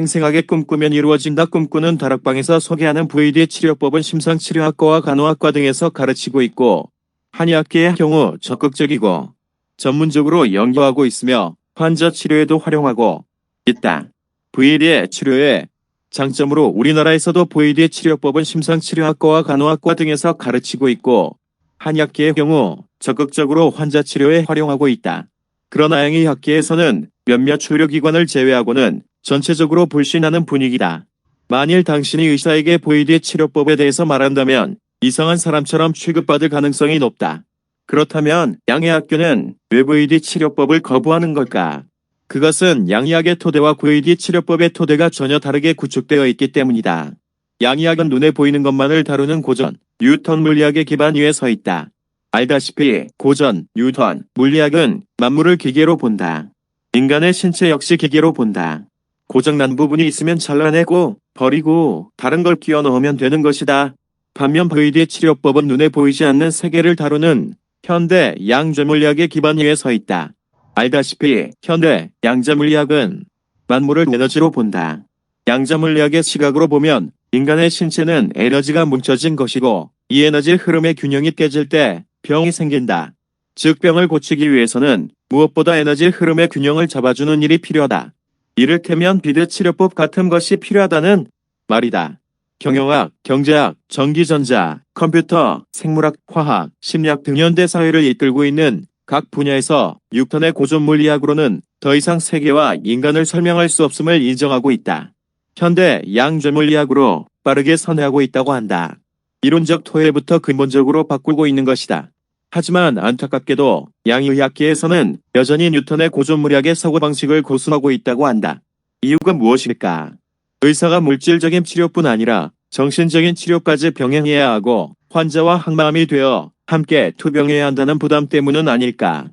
생생하게 꿈꾸면 이루어진다. 꿈꾸는 다락방에서 소개하는 VD 치료법은 심상치료학과와 간호학과 등에서 가르치고 있고 한의학계의 경우 적극적이고 전문적으로 연구하고 있으며 환자 치료에도 활용하고 있다. VD의 치료의 장점으로 우리나라에서도 VD 치료법은 심상치료학과와 간호학과 등에서 가르치고 있고 한의학계의 경우 적극적으로 환자 치료에 활용하고 있다. 그러나 한의학계에서는 몇몇 의료기관을 제외하고는 전체적으로 불신하는 분위기다. 만일 당신이 의사에게 VD 치료법에 대해서 말한다면 이상한 사람처럼 취급받을 가능성이 높다. 그렇다면 양의학교는 왜 VD 치료법을 거부하는 걸까? 그것은 양의학의 토대와 VD 치료법의 토대가 전혀 다르게 구축되어 있기 때문이다. 양의학은 눈에 보이는 것만을 다루는 고전, 뉴턴 물리학의 기반 위에 서 있다. 알다시피 고전, 뉴턴, 물리학은 만물을 기계로 본다. 인간의 신체 역시 기계로 본다. 고장난 부분이 있으면 잘라내고 버리고 다른 걸 끼워 넣으면 되는 것이다. 반면 VD 치료법은 눈에 보이지 않는 세계를 다루는 현대 양자물리학의 기반 위에 서 있다. 알다시피 현대 양자물리학은 만물을 에너지로 본다. 양자물리학의 시각으로 보면 인간의 신체는 에너지가 뭉쳐진 것이고 이 에너지 흐름의 균형이 깨질 때 병이 생긴다. 즉 병을 고치기 위해서는 무엇보다 에너지 흐름의 균형을 잡아주는 일이 필요하다. 이를테면 비드 치료법 같은 것이 필요하다는 말이다. 경영학, 경제학, 전기전자, 컴퓨터, 생물학, 화학, 심리학 등 현대 사회를 이끌고 있는 각 분야에서 뉴턴의 고전 물리학으로는 더 이상 세계와 인간을 설명할 수 없음을 인정하고 있다. 현대 양자물리학으로 빠르게 선회하고 있다고 한다. 이론적 토해부터 근본적으로 바꾸고 있는 것이다. 하지만 안타깝게도 양의학계에서는 여전히 뉴턴의 고전 물리학의 사고방식을 고수하고 있다고 한다. 이유가 무엇일까? 의사가 물질적인 치료뿐 아니라 정신적인 치료까지 병행해야 하고 환자와 한마음이 되어 함께 투병해야 한다는 부담 때문은 아닐까?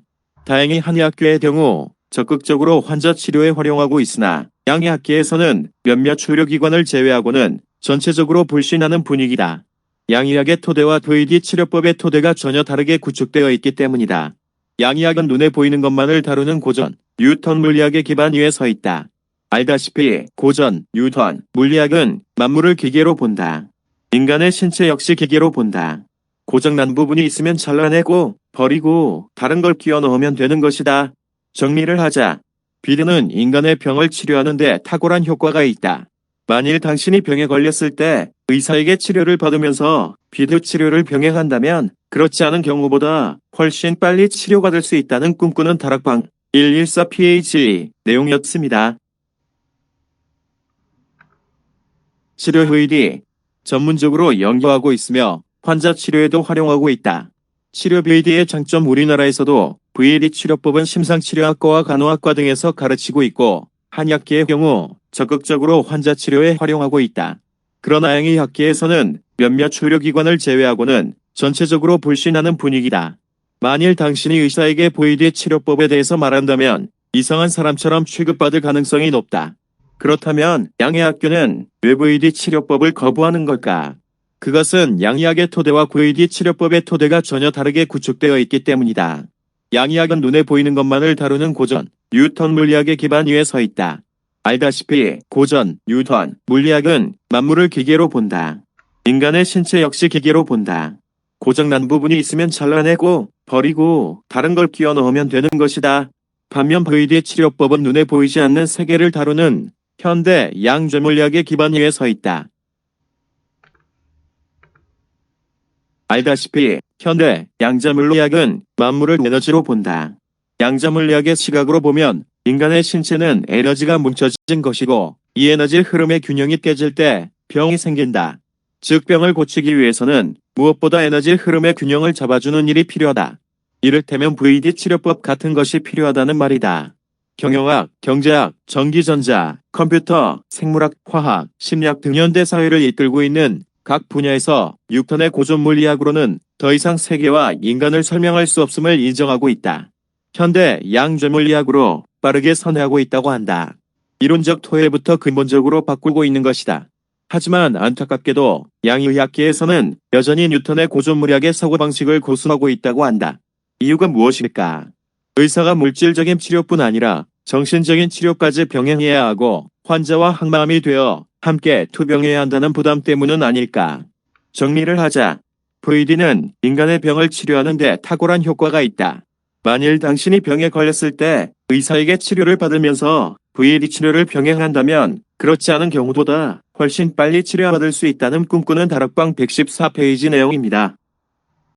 다행히 한의학계의 경우 적극적으로 환자 치료에 활용하고 있으나 양의학계에서는 몇몇 의료기관을 제외하고는 전체적으로 불신하는 분위기다. 양의학의 토대와 VD 치료법의 토대가 전혀 다르게 구축되어 있기 때문이다. 양의학은 눈에 보이는 것만을 다루는 고전, 뉴턴 물리학의 기반 위에 서 있다. 알다시피 고전, 뉴턴, 물리학은 만물을 기계로 본다. 인간의 신체 역시 기계로 본다. 고장난 부분이 있으면 잘라내고 버리고 다른 걸 끼워 넣으면 되는 것이다. 정리를 하자. 비드는 인간의 병을 치료하는 데 탁월한 효과가 있다. 만일 당신이 병에 걸렸을 때 의사에게 치료를 받으면서 비드 치료를 병행한다면 그렇지 않은 경우보다 훨씬 빨리 치료가 될 수 있다는 꿈꾸는 다락방 114PH 내용이었습니다. 치료 VD 전문적으로 연구하고 있으며 환자 치료에도 활용하고 있다. 치료 VD의 장점 우리나라에서도 VD 치료법은 심상치료학과와 간호학과 등에서 가르치고 있고 한의학계의 경우 적극적으로 환자 치료에 활용하고 있다. 그러나 양의학계에서는 몇몇 의료기관을 제외하고는 전체적으로 불신하는 분위기다. 만일 당신이 의사에게 VD 치료법에 대해서 말한다면 이상한 사람처럼 취급받을 가능성이 높다. 그렇다면 양의학교는 왜 VD 치료법을 거부하는 걸까? 그것은 양의학의 토대와 VD 치료법의 토대가 전혀 다르게 구축되어 있기 때문이다. 양의학은 눈에 보이는 것만을 다루는 고전, 뉴턴 물리학의 기반 위에 서 있다. 알다시피 고전, 뉴턴, 물리학은 만물을 기계로 본다. 인간의 신체 역시 기계로 본다. 고장난 부분이 있으면 잘라내고 버리고 다른 걸 끼워 넣으면 되는 것이다. 반면 VD 치료법은 눈에 보이지 않는 세계를 다루는 현대 양자물리학의 기반 위에 서 있다. 알다시피 현대 양자물리학은 만물을 에너지로 본다. 양자물리학의 시각으로 보면 인간의 신체는 에너지가 뭉쳐진 것이고 이 에너지 흐름의 균형이 깨질 때 병이 생긴다. 즉 병을 고치기 위해서는 무엇보다 에너지 흐름의 균형을 잡아주는 일이 필요하다. 이를테면 VD 치료법 같은 것이 필요하다는 말이다. 경영학, 경제학, 전기전자, 컴퓨터, 생물학, 화학, 심리학 등 현대 사회를 이끌고 있는 각 분야에서 뉴턴의 고전 물리학으로는 더 이상 세계와 인간을 설명할 수 없음을 인정하고 있다. 현대 양자물리학으로 빠르게 선회하고 있다고 한다. 이론적 토해부터 근본적으로 바꾸고 있는 것이다. 하지만 안타깝게도 양의학계에서는 여전히 뉴턴의 고전 물리학의 사고방식을 고수하고 있다고 한다. 이유가 무엇일까? 의사가 물질적인 치료뿐 아니라 정신적인 치료까지 병행해야 하고 환자와 한마음이 되어 함께 투병해야 한다는 부담 때문은 아닐까. 정리를 하자. VD는 인간의 병을 치료하는 데 탁월한 효과가 있다. 만일 당신이 병에 걸렸을 때 의사에게 치료를 받으면서 VD 치료를 병행한다면 그렇지 않은 경우보다 훨씬 빨리 치료받을 수 있다는 꿈꾸는 다락방 114페이지 내용입니다.